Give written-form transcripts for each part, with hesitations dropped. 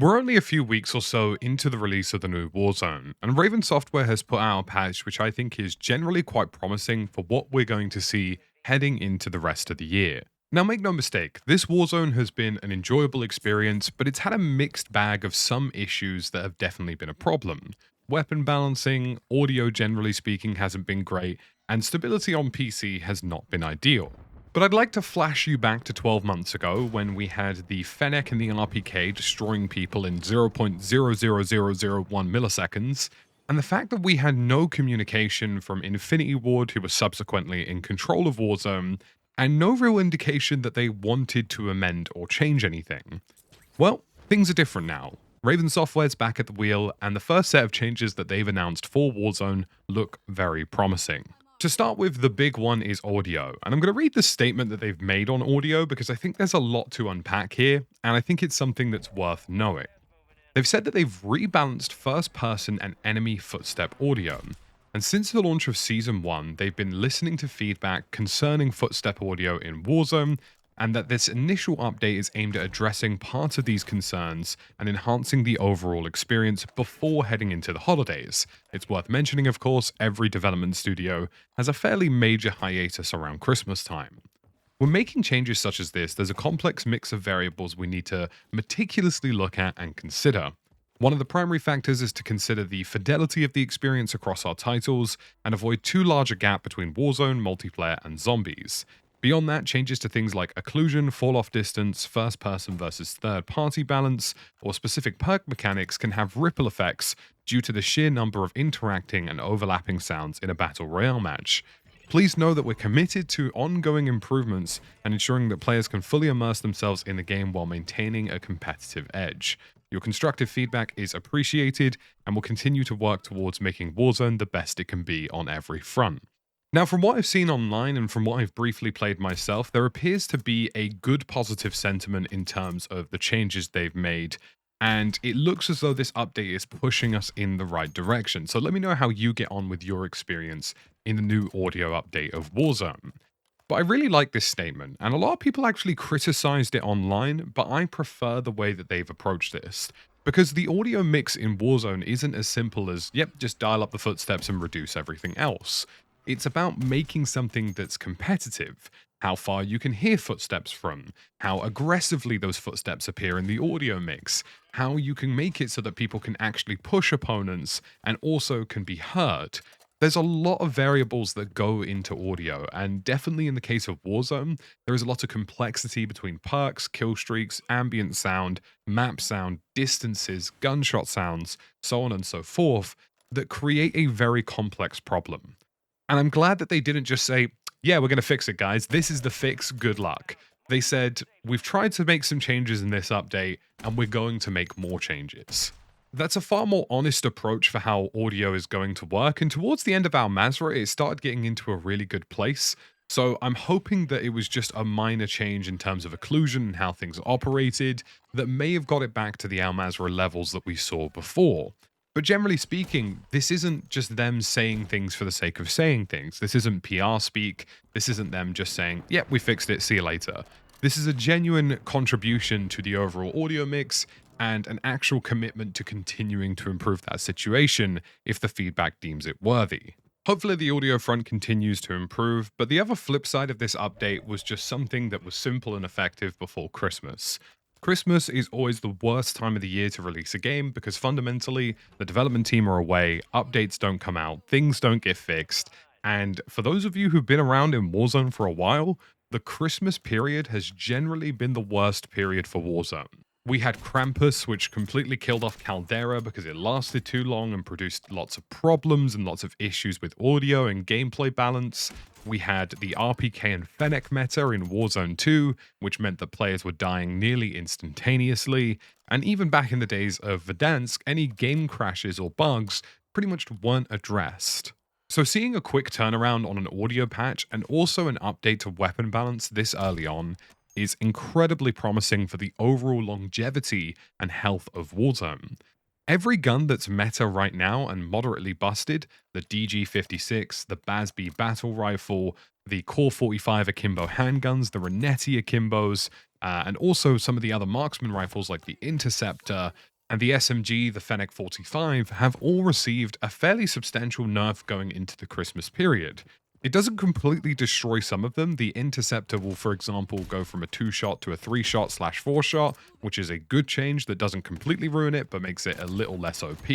We're only a few weeks or so into the release of the new Warzone, and Raven Software has put out a patch which I think is generally quite promising for what we're going to see heading into the rest of the year. Now, make no mistake, this Warzone has been an enjoyable experience, but it's had a mixed bag of some issues that have definitely been a problem. Weapon balancing, audio generally speaking hasn't been great, and stability on PC has not been ideal. But I'd like to flash you back to 12 months ago when we had the Fennec and the RPK destroying people in 0.00001 milliseconds, and the fact that we had no communication from Infinity Ward, who was subsequently in control of Warzone, and no real indication that they wanted to amend or change anything. Well, things are different now. Raven Software's back at the wheel, and the first set of changes that they've announced for Warzone look very promising. To start with, the big one is audio, and I'm going to read the statement that they've made on audio because I think there's a lot to unpack here, and I think it's something that's worth knowing. They've said that they've rebalanced first person and enemy footstep audio, and since the launch of Season 1, they've been listening to feedback concerning footstep audio in Warzone, and that this initial update is aimed at addressing part of these concerns and enhancing the overall experience before heading into the holidays. It's worth mentioning, of course, every development studio has a fairly major hiatus around Christmas time. When making changes such as this, there's a complex mix of variables we need to meticulously look at and consider. One of the primary factors is to consider the fidelity of the experience across our titles and avoid too large a gap between Warzone, multiplayer, and zombies. Beyond that, changes to things like occlusion, fall-off distance, first-person versus third-party balance, or specific perk mechanics can have ripple effects due to the sheer number of interacting and overlapping sounds in a battle royale match. Please know that we're committed to ongoing improvements and ensuring that players can fully immerse themselves in the game while maintaining a competitive edge. Your constructive feedback is appreciated, and we'll continue to work towards making Warzone the best it can be on every front. Now, from what I've seen online and from what I've briefly played myself, there appears to be a good positive sentiment in terms of the changes they've made, and it looks as though this update is pushing us in the right direction. So let me know how you get on with your experience in the new audio update of Warzone. But I really like this statement, and a lot of people actually criticized it online, but I prefer the way that they've approached this. Because the audio mix in Warzone isn't as simple as, yep, just dial up the footsteps and reduce everything else. It's about making something that's competitive, how far you can hear footsteps from, how aggressively those footsteps appear in the audio mix, how you can make it so that people can actually push opponents and also can be heard. There's a lot of variables that go into audio, and definitely in the case of Warzone, there is a lot of complexity between perks, kill streaks, ambient sound, map sound, distances, gunshot sounds, so on and so forth, that create a very complex problem. And I'm glad that they didn't just say, yeah, we're going to fix it, guys. This is the fix. Good luck. They said, we've tried to make some changes in this update, and we're going to make more changes. That's a far more honest approach for how audio is going to work, and towards the end of Al Mazrah, it started getting into a really good place. So I'm hoping that it was just a minor change in terms of occlusion and how things operated that may have got it back to the Al Mazrah levels that we saw before. But generally speaking, this isn't just them saying things for the sake of saying things. This isn't PR speak. This isn't them just saying, yep, we fixed it, see you later. This is a genuine contribution to the overall audio mix and an actual commitment to continuing to improve that situation if the feedback deems it worthy. Hopefully the audio front continues to improve, but the other flip side of this update was just something that was simple and effective before Christmas. Christmas is always the worst time of the year to release a game because fundamentally the development team are away, updates don't come out, things don't get fixed, and for those of you who've been around in Warzone for a while, the Christmas period has generally been the worst period for Warzone. We had Krampus, which completely killed off Caldera because it lasted too long and produced lots of problems and lots of issues with audio and gameplay balance. We had the RPK and Fennec meta in Warzone 2, which meant that players were dying nearly instantaneously. And even back in the days of Verdansk, any game crashes or bugs pretty much weren't addressed. So seeing a quick turnaround on an audio patch and also an update to weapon balance this early on is incredibly promising for the overall longevity and health of Warzone. Every gun that's meta right now and moderately busted, the DG56, the BASB battle rifle, the Core 45 akimbo handguns, the Renetti akimbos, and also some of the other marksman rifles like the Interceptor and the SMG, the Fennec 45, have all received a fairly substantial nerf going into the Christmas period. It doesn't completely destroy some of them. The Interceptor will, for example, go from a 2-shot to a 3-shot slash 4-shot, which is a good change that doesn't completely ruin it, but makes it a little less OP.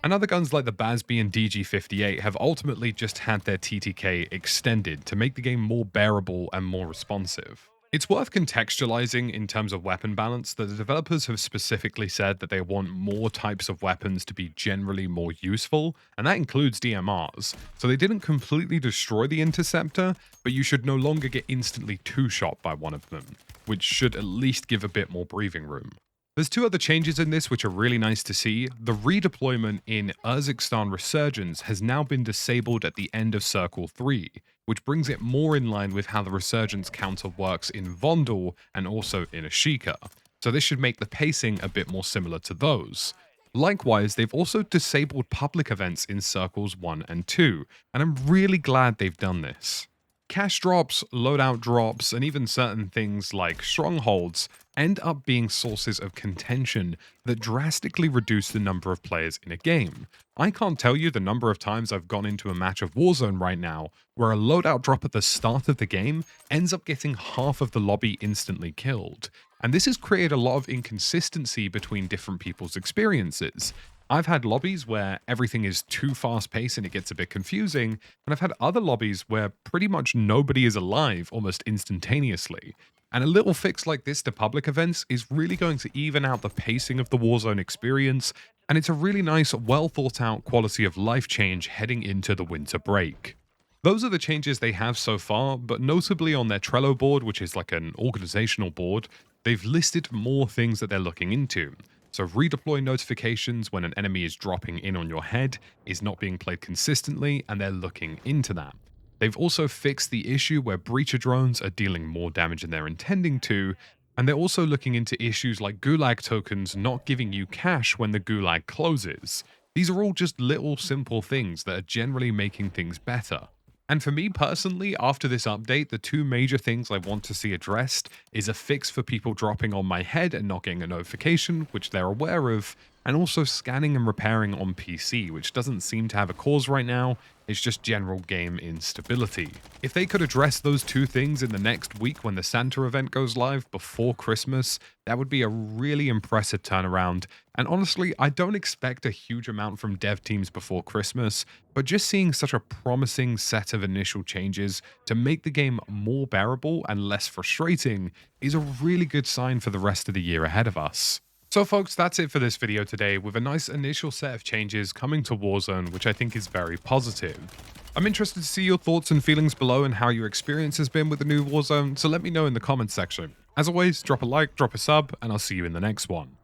And other guns like the BASB and DG58 have ultimately just had their TTK extended to make the game more bearable and more responsive. It's worth contextualizing in terms of weapon balance that the developers have specifically said that they want more types of weapons to be generally more useful, and that includes DMRs. So they didn't completely destroy the Interceptor, but you should no longer get instantly 2-shot by one of them, which should at least give a bit more breathing room. There's 2 other changes in this which are really nice to see. The redeployment in Urzikstan Resurgence has now been disabled at the end of Circle 3, which brings it more in line with how the Resurgence counter works in Vondel and also in Ashika. So this should make the pacing a bit more similar to those. Likewise, they've also disabled public events in Circles 1 and 2, and I'm really glad they've done this. Cash drops, loadout drops, and even certain things like strongholds end up being sources of contention that drastically reduce the number of players in a game. I can't tell you the number of times I've gone into a match of Warzone right now where a loadout drop at the start of the game ends up getting half of the lobby instantly killed. And this has created a lot of inconsistency between different people's experiences. I've had lobbies where everything is too fast-paced and it gets a bit confusing, and I've had other lobbies where pretty much nobody is alive almost instantaneously. And a little fix like this to public events is really going to even out the pacing of the Warzone experience, and it's a really nice, well-thought-out quality of life change heading into the winter break. Those are the changes they have so far, but notably on their Trello board, which is like an organizational board, they've listed more things that they're looking into. So redeploy notifications when an enemy is dropping in on your head is not being played consistently, and they're looking into that. They've also fixed the issue where breacher drones are dealing more damage than they're intending to, and they're also looking into issues like gulag tokens not giving you cash when the gulag closes. These are all just little simple things that are generally making things better. And for me personally, after this update, the 2 major things I want to see addressed is a fix for people dropping on my head and not getting a notification, which they're aware of, and also scanning and repairing on PC, which doesn't seem to have a cause right now. It's just general game instability. If they could address those 2 things in the next week when the Santa event goes live before Christmas, that would be a really impressive turnaround. And honestly, I don't expect a huge amount from dev teams before Christmas, but just seeing such a promising set of initial changes to make the game more bearable and less frustrating is a really good sign for the rest of the year ahead of us. So folks, that's it for this video today, with a nice initial set of changes coming to Warzone, which I think is very positive. I'm interested to see your thoughts and feelings below and how your experience has been with the new Warzone, so let me know in the comments section. As always, drop a like, drop a sub, and I'll see you in the next one.